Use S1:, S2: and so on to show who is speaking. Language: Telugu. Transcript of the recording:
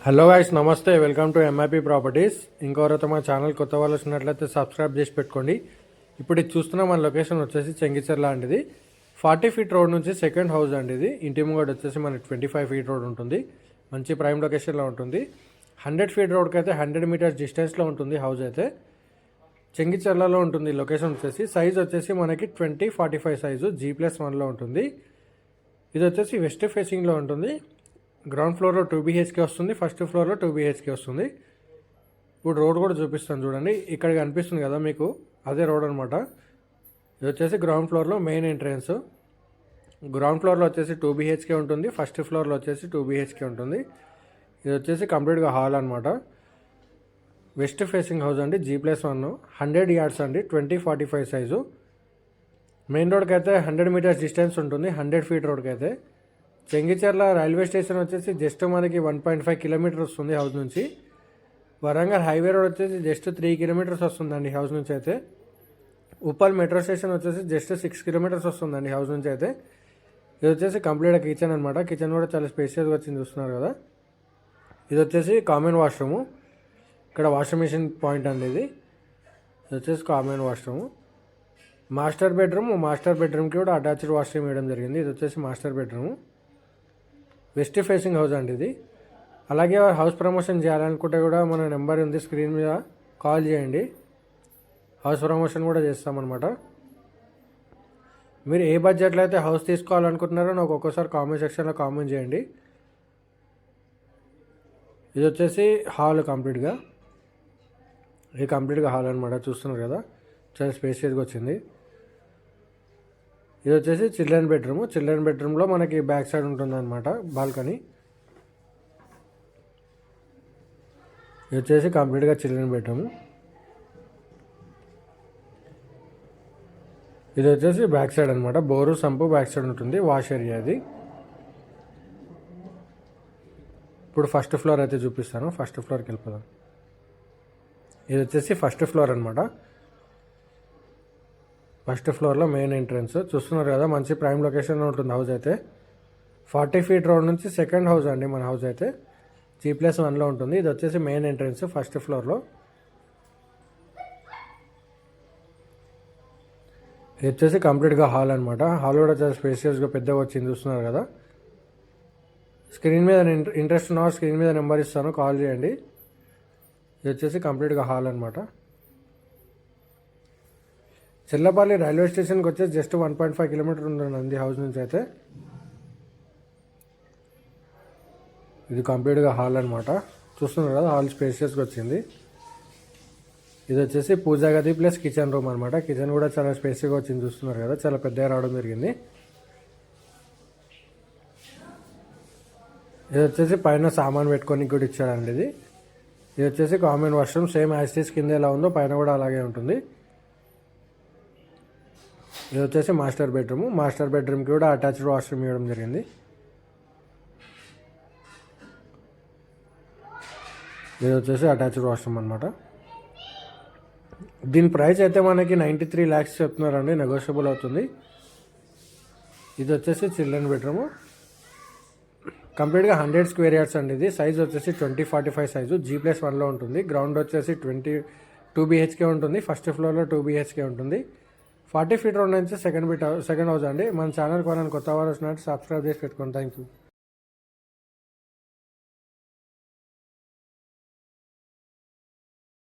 S1: హలో గైస్, నమస్తే. Welcome to MIP properties. ఇంకెవరైతే మా ఛానల్ కొత్త వాళ్ళు వచ్చినట్లయితే సబ్స్క్రైబ్ చేసి పెట్టుకోండి. ఇప్పుడు ఇది చూస్తున్న మన లొకేషన్ వచ్చేసి చెంగిచెర్ల అండి. ఇది 40 ఫీట్ రోడ్ నుంచి సెకండ్ హౌస్ అండి. ఇది ఇంటి ముంగడు వచ్చేసి మనకి 25 ఫీట్ రోడ్ ఉంటుంది. మంచి ప్రైమ్ లొకేషన్లో ఉంటుంది. 100 ఫీట్ రోడ్కి అయితే 100 మీటర్స్ డిస్టెన్స్లో ఉంటుంది హౌస్ అయితే. చెంగిచెర్లలో ఉంటుంది లొకేషన్ వచ్చేసి. సైజ్ వచ్చేసి మనకి 20-45 సైజు G+1లో ఉంటుంది. ఇది వచ్చేసి వెస్ట్ ఫేసింగ్లో ఉంటుంది. గ్రౌండ్ ఫ్లోర్లో 2 BHK వస్తుంది, ఫస్ట్ ఫ్లోర్లో 2 BHK వస్తుంది. ఇప్పుడు రోడ్ కూడా చూపిస్తాను చూడండి. ఇక్కడ కనిపిస్తుంది కదా మీకు, అదే రోడ్ అనమాట. ఇది వచ్చేసి గ్రౌండ్ ఫ్లోర్లో మెయిన్ ఎంట్రన్స్. గ్రౌండ్ ఫ్లోర్లో వచ్చేసి 2 BHK ఉంటుంది, ఫస్ట్ ఫ్లోర్లో వచ్చేసి 2 BHK ఉంటుంది. ఇది వచ్చేసి కంప్లీట్గా హాల్ అనమాట. వెస్ట్ ఫేసింగ్ హౌస్ అండి, G+1, 100 yards అండి, 20-45 సైజు. మెయిన్ రోడ్కి అయితే 100 మీటర్స్ డిస్టెన్స్ ఉంటుంది, 100 ఫీట్ రోడ్కి అయితే. చెంగిచెర్ల రైల్వే స్టేషన్ వచ్చేసి జస్ట్ మనకి 1.5 కిలోమీటర్స్ వస్తుంది హౌస్ నుంచి. వరంగల్ హైవే రోడ్ వచ్చేసి జస్ట్ 3 కిలోమీటర్స్ వస్తుందండి హౌస్ నుంచి అయితే. ఉప్పల్ మెట్రో స్టేషన్ వచ్చేసి జస్ట్ 6 కిలోమీటర్స్ వస్తుందండి హౌస్ నుంచి అయితే. ఇది వచ్చేసి కంప్లీట్గా కిచెన్ అనమాట. కిచెన్ కూడా చాలా స్పేషియస్గా వచ్చింది, చూస్తున్నారు కదా. ఇది వచ్చేసి కామన్ వాష్రూము. ఇక్కడ వాషింగ్ మిషన్ పాయింట్ అండి ఇది. ఇది వచ్చేసి కామన్ వాష్రూము. మాస్టర్ బెడ్రూమ్కి కూడా అటాచ్డ్ వాష్రూమ్ వేయడం జరిగింది. ఇది వచ్చేసి master bedroom. West facing house అండి ఇది. అలాగే హౌస్ ప్రమోషన్ చేయాలనుకుంటే కూడా మన నెంబర్ ఉంది స్క్రీన్ మీద, కాల్ చేయండి. హౌస్ ప్రమోషన్ కూడా చేస్తామన్నమాట. మీరు ఏ బడ్జెట్లో అయితే హౌస్ తీసుకోవాలనుకుంటున్నారో నాకు ఒక్కొక్కసారి కామెంట్ సెక్షన్లో కామెంట్ చేయండి. ఇది వచ్చేసి హాల్ కంప్లీట్గా. ఇది కంప్లీట్గా హాల్ అనమాట, చూస్తున్నారు కదా. చాలా స్పేషియస్గా వచ్చింది. ఇది వచ్చేసి చిల్డ్రన్ బెడ్రూమ్లో మనకి బ్యాక్ సైడ్ ఉంటుంది అనమాట బాల్కనీ. ఇది వచ్చేసి కంప్లీట్గా చిల్డ్రన్ బెడ్రూమ్. ఇది వచ్చేసి బ్యాక్ సైడ్ అనమాట. బోరు సంపు బ్యాక్ సైడ్ ఉంటుంది, వాష్ ఏరియా ఇది. ఇప్పుడు ఫస్ట్ ఫ్లోర్ అయితే చూపిస్తాను. ఫస్ట్ ఫ్లోర్కి వెళ్ళిపోదాం. ఇది వచ్చేసి ఫస్ట్ ఫ్లోర్ అనమాట. ఫస్ట్ ఫ్లోర్లో మెయిన్ ఎంట్రన్స్ చూస్తున్నారు కదా. మంచి ప్రైమ్ లొకేషన్లో ఉంటుంది హౌస్ అయితే. 40 ఫీట్ రోడ్ నుంచి సెకండ్ హౌస్ అండి మన హౌస్ అయితే. G+1లో ఉంటుంది. ఇది వచ్చేసి మెయిన్ ఎంట్రన్స్ ఫస్ట్ ఫ్లోర్లో. ఇది వచ్చేసి కంప్లీట్గా హాల్ అనమాట. హాల్ కూడా చాలా స్పేషియస్గా పెద్దగా వచ్చింది, చూస్తున్నారు కదా. స్క్రీన్ మీద ఇంట్రెస్ట్ ఉన్న స్క్రీన్ మీద నెంబర్ ఇస్తాను, కాల్ చేయండి. ఇది వచ్చేసి కంప్లీట్గా హాల్ అనమాట. చెల్లపల్లి రైల్వే స్టేషన్కి వచ్చేసి జస్ట్ 1.5 కిలోమీటర్ ఉందండి హౌస్ నుంచి అయితే. ఇది కంప్లీట్గా హాల్ అనమాట. చూస్తున్నారు కదా, హాల్ స్పేషియస్గా వచ్చింది. ఇది వచ్చేసి పూజా గది ప్లస్ కిచెన్ రూమ్ అనమాట. కిచెన్ కూడా చాలా స్పేషియస్గా వచ్చింది, చూస్తున్నారు కదా. చాలా పెద్దగా రావడం జరిగింది. ఇది వచ్చేసి పైన సామాన్ పెట్టుకొని కూడా ఇచ్చాడండి ఇది. ఇది వచ్చేసి కామన్ వాష్రూమ్, సేమ్ యాజ్ కింద ఎలా ఉందో పైన కూడా అలాగే ఉంటుంది. ఇది వచ్చేసి మాస్టర్ బెడ్రూమ్కి కూడా అటాచ్డ్ వాష్రూమ్ ఇవ్వడం జరిగింది. ఇది వచ్చేసి అటాచ్డ్ వాష్రూమ్ అనమాట. దీని ప్రైస్ అయితే మనకి 93 lakhs చెప్తున్నారండి, నెగోషియబుల్ అవుతుంది. ఇది వచ్చేసి చిల్డ్రన్ బెడ్రూమ్. కంప్లీట్గా 100 square yards అండి ఇది. సైజ్ వచ్చేసి 20-45 సైజు, G+1లో ఉంటుంది. గ్రౌండ్ వచ్చేసి 22 BHK ఉంటుంది, ఫస్ట్ ఫ్లోర్లో 2 BHK ఉంటుంది. 40 ఫీట్ రోడ్ నుంచి సెకండ్ హౌస్ అండి. మన ఛానల్ కొనాలని కొత్త వారు వచ్చినట్టు సబ్స్క్రైబ్ చేసి పెట్టుకోండి. Thank you.